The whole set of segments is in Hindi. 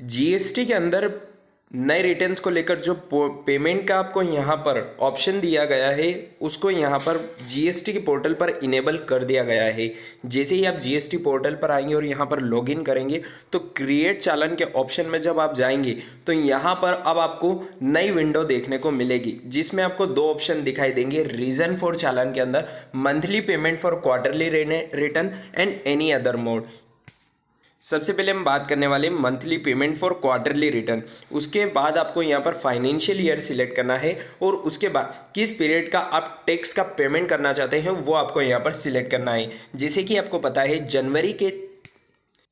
जीएसटी के अंदर नए रिटर्न्स को लेकर जो पेमेंट का आपको यहाँ पर ऑप्शन दिया गया है उसको यहाँ पर जीएसटी के पोर्टल पर इनेबल कर दिया गया है। जैसे ही आप जीएसटी पोर्टल पर आएंगे और यहाँ पर लॉगिन करेंगे तो क्रिएट चालान के ऑप्शन में जब आप जाएंगे तो यहाँ पर अब आपको नई विंडो देखने को मिलेगी जिसमें आपको दो ऑप्शन दिखाई देंगे रीजन फॉर चालान के अंदर, monthly payment for quarterly return and any other mode. सबसे पहले हम बात करने वाले monthly payment for quarterly return. उसके बाद आपको यहाँ पर फाइनेंशियल ईयर सिलेक्ट करना है और उसके बाद किस पीरियड का आप टैक्स का पेमेंट करना चाहते हैं वो आपको यहाँ पर सिलेक्ट करना है। जैसे कि आपको पता है जनवरी के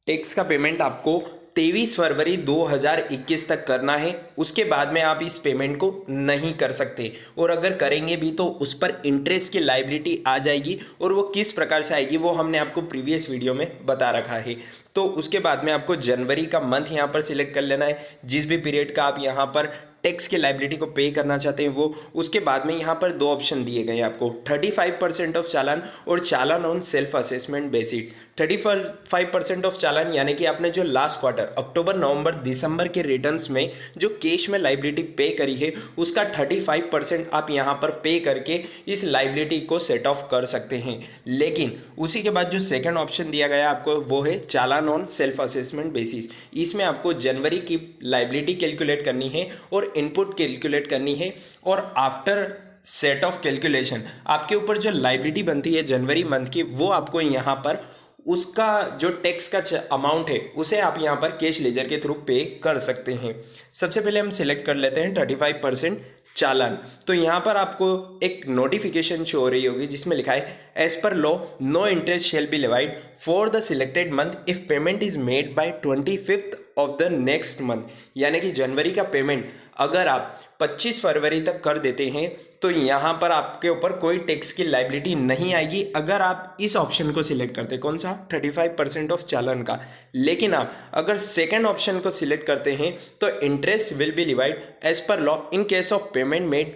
टैक्स का पेमेंट आपको 23 फरवरी 2021 तक करना है। उसके बाद में आप इस पेमेंट को नहीं कर सकते और अगर करेंगे भी तो उस पर इंटरेस्ट की लायबिलिटी आ जाएगी और वो किस प्रकार से आएगी वो हमने आपको प्रीवियस वीडियो में बता रखा है। तो उसके बाद में आपको जनवरी का मंथ यहाँ पर सिलेक्ट कर लेना है, जिस भी पीरियड का आप यहाँ पर टैक्स की लायबिलिटी को पे करना चाहते हैं वो। उसके बाद में यहाँ पर दो ऑप्शन दिए गए हैं आपको, 35% ऑफ चालान और challan on self assessment basis. 35% of challan यानी कि आपने जो लास्ट क्वार्टर अक्टूबर नवंबर दिसंबर के रिटर्न्स में जो कैश में लायबिलिटी पे करी है उसका 35% आप यहाँ पर पे करके इस लायबिलिटी को सेट ऑफ कर सकते हैं। लेकिन उसी के बाद जो सेकंड ऑप्शन दिया गया आपको वो है चालान ऑन सेल्फ असेसमेंट बेसिस। इसमें आपको जनवरी की लायबिलिटी कैलकुलेट करनी है और इनपुट कैलकुलेट करनी है और आफ्टर सेट ऑफ कैलकुलेशन आपके ऊपर जो लायबिलिटी बनती है जनवरी मंथ की वो आपको यहाँ पर उसका जो टैक्स का अमाउंट है उसे आप यहाँ पर कैश लेजर के थ्रू पे कर सकते हैं। सबसे पहले हम सिलेक्ट कर लेते हैं 35% चालान। तो यहाँ पर आपको एक नोटिफिकेशन शो हो रही होगी जिसमें लिखा है as per law no interest shall be levied for the selected month if payment is made by 25th of the next month. यानी कि जनवरी का पेमेंट अगर आप 25 फरवरी तक कर देते हैं तो यहाँ पर आपके ऊपर कोई टैक्स की लायबिलिटी नहीं आएगी अगर आप इस ऑप्शन को सिलेक्ट करते हैं। कौन सा? 35% ऑफ चालान का। लेकिन आप अगर सेकेंड ऑप्शन को सिलेक्ट करते हैं तो interest will be divide as per law in case of payment made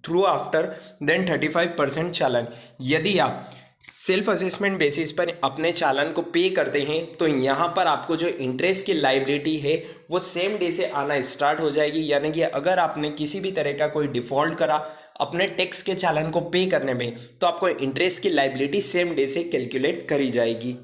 through after then 35% चालान। यदि आप सेल्फ असेसमेंट बेसिस पर अपने चालान को पे करते हैं तो यहाँ पर आपको जो इंटरेस्ट की लायबिलिटी है वो सेम डे से आना स्टार्ट हो जाएगी। यानी कि अगर आपने किसी भी तरह का कोई डिफ़ॉल्ट करा अपने टैक्स के चालान को पे करने में तो आपको इंटरेस्ट की लायबिलिटी सेम डे से कैलकुलेट करी जाएगी।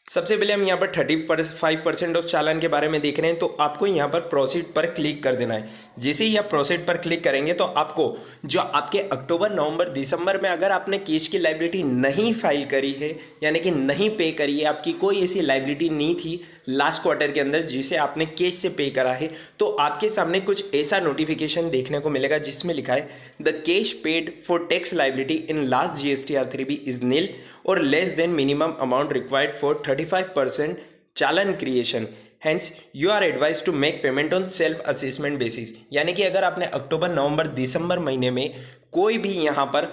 सबसे पहले हम यहाँ पर 35% ऑफ चालान के बारे में देख रहे हैं तो आपको यहाँ पर प्रोसीड पर क्लिक कर देना है। जैसे ही आप प्रोसीड पर क्लिक करेंगे तो आपको जो आपके अक्टूबर नवंबर दिसंबर में अगर आपने कैश की लायबिलिटी नहीं फाइल करी है यानी कि नहीं पे करी है, आपकी कोई ऐसी लायबिलिटी नहीं थी लास्ट क्वार्टर के अंदर जिसे आपने कैश से पे करा है, तो आपके सामने कुछ ऐसा नोटिफिकेशन देखने को मिलेगा जिसमें लिखा है the cash paid for tax liability in last GST-R3B is nil और less than minimum amount required for 35% challan creation, hence you are advise to make payment on self assessment basis. यानी कि अगर आपने अक्टूबर नवंबर दिसंबर महीने में कोई भी यहाँ पर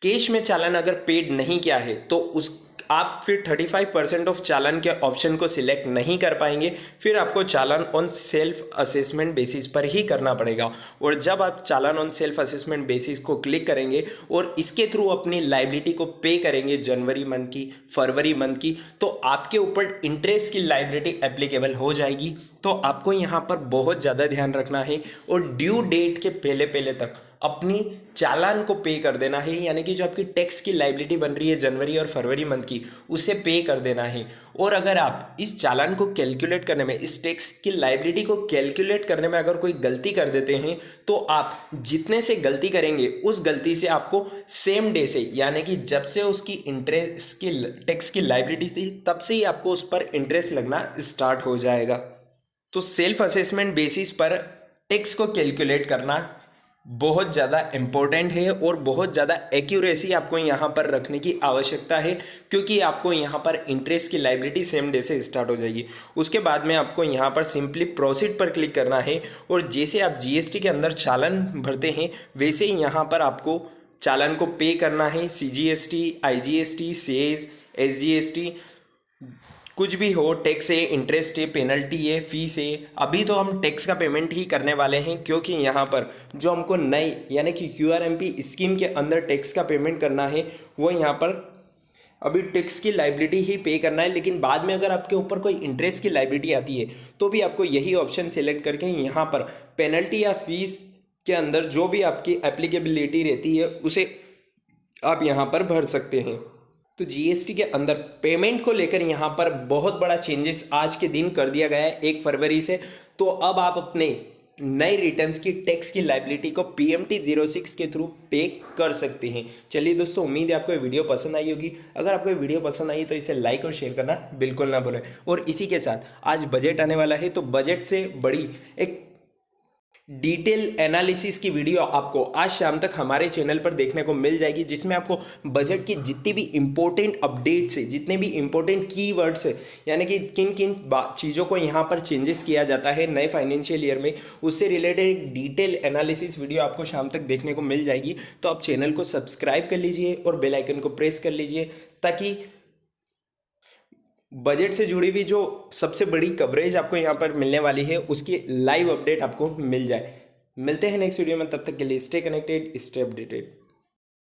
कैश में चालान अगर पेड नहीं किया है तो उस आप फिर 35% ऑफ चालान के ऑप्शन को सिलेक्ट नहीं कर पाएंगे, फिर आपको चालान ऑन सेल्फ असेसमेंट बेसिस पर ही करना पड़ेगा। और जब आप चालान ऑन सेल्फ असेसमेंट बेसिस को क्लिक करेंगे और इसके थ्रू अपनी लायबिलिटी को पे करेंगे जनवरी मंथ की, फरवरी मंथ की, तो आपके ऊपर इंटरेस्ट की लायबिलिटी एप्लीकेबल हो जाएगी। तो आपको यहाँ पर बहुत ज़्यादा ध्यान रखना है और ड्यू डेट के पहले पहले तक अपनी चालान को पे कर देना है। यानी कि जो आपकी टैक्स की लायबिलिटी बन रही है जनवरी और फरवरी मंथ की उसे पे कर देना है। और अगर आप इस चालान को कैलकुलेट करने में, इस टैक्स की लायबिलिटी को कैलकुलेट करने में अगर कोई गलती कर देते हैं तो आप जितने से गलती करेंगे उस गलती से आपको सेम डे से, यानी कि जब से उसकी इंटरेस्ट की टैक्स की लायबिलिटी थी तब से ही आपको उस पर इंटरेस्ट लगना स्टार्ट हो जाएगा। तो सेल्फ असेसमेंट बेसिस पर टैक्स को कैलकुलेट करना बहुत ज़्यादा इम्पोर्टेंट है और बहुत ज़्यादा एक्यूरेसी आपको यहाँ पर रखने की आवश्यकता है, क्योंकि आपको यहाँ पर इंटरेस्ट की लायबिलिटी सेम डे से स्टार्ट हो जाएगी। उसके बाद में आपको यहाँ पर सिंपली प्रोसीड पर क्लिक करना है और जैसे आप GST के अंदर चालान भरते हैं वैसे ही यहाँ पर आपको चालान को पे करना है। CGST, IGST, सेज, SGST कुछ भी हो, टैक्स है, इंटरेस्ट है, पेनल्टी है, फीस है। अभी तो हम टैक्स का पेमेंट ही करने वाले हैं क्योंकि यहाँ पर जो हमको नई यानी कि QRMP स्कीम के अंदर टैक्स का पेमेंट करना है वो यहाँ पर अभी टैक्स की लाइबिलिटी ही पे करना है, लेकिन बाद में अगर आपके ऊपर कोई इंटरेस्ट की लाइबिलिटी आती है तो भी आपको यही ऑप्शन सेलेक्ट करके यहाँ पर पेनल्टी या फीस के अंदर जो भी आपकी एप्लीकेबिलिटी रहती है उसे आप यहाँ पर भर सकते हैं। तो जीएसटी के अंदर पेमेंट को लेकर यहाँ पर बहुत बड़ा चेंजेस आज के दिन कर दिया गया है 1 फरवरी से। तो अब आप अपने नए रिटर्न्स की टैक्स की लाइबिलिटी को PMT 06 के थ्रू पे कर सकते हैं। चलिए दोस्तों, उम्मीद है आपको ये वीडियो पसंद आई होगी। अगर आपको ये वीडियो पसंद आई तो इसे लाइक और शेयर करना बिल्कुल ना भूलें। और इसी के साथ आज बजट आने वाला है, तो बजट से बड़ी एक डिटेल एनालिसिस की वीडियो आपको आज शाम तक हमारे चैनल पर देखने को मिल जाएगी, जिसमें आपको बजट की जितनी भी इंपॉर्टेंट अपडेट्स है, जितने भी इंपॉर्टेंट कीवर्ड्स है, यानी कि किन किन चीज़ों को यहाँ पर चेंजेस किया जाता है नए फाइनेंशियल ईयर में, उससे रिलेटेड एक डिटेल एनालिसिस वीडियो आपको शाम तक देखने को मिल जाएगी। तो आप चैनल को सब्सक्राइब कर लीजिए और बेल आइकन को प्रेस कर लीजिए, ताकि बजट से जुड़ी हुई जो सबसे बड़ी कवरेज आपको यहाँ पर मिलने वाली है उसकी लाइव अपडेट आपको मिल जाए। मिलते हैं नेक्स्ट वीडियो में, तब तक के लिए स्टे कनेक्टेड, स्टे अपडेटेड।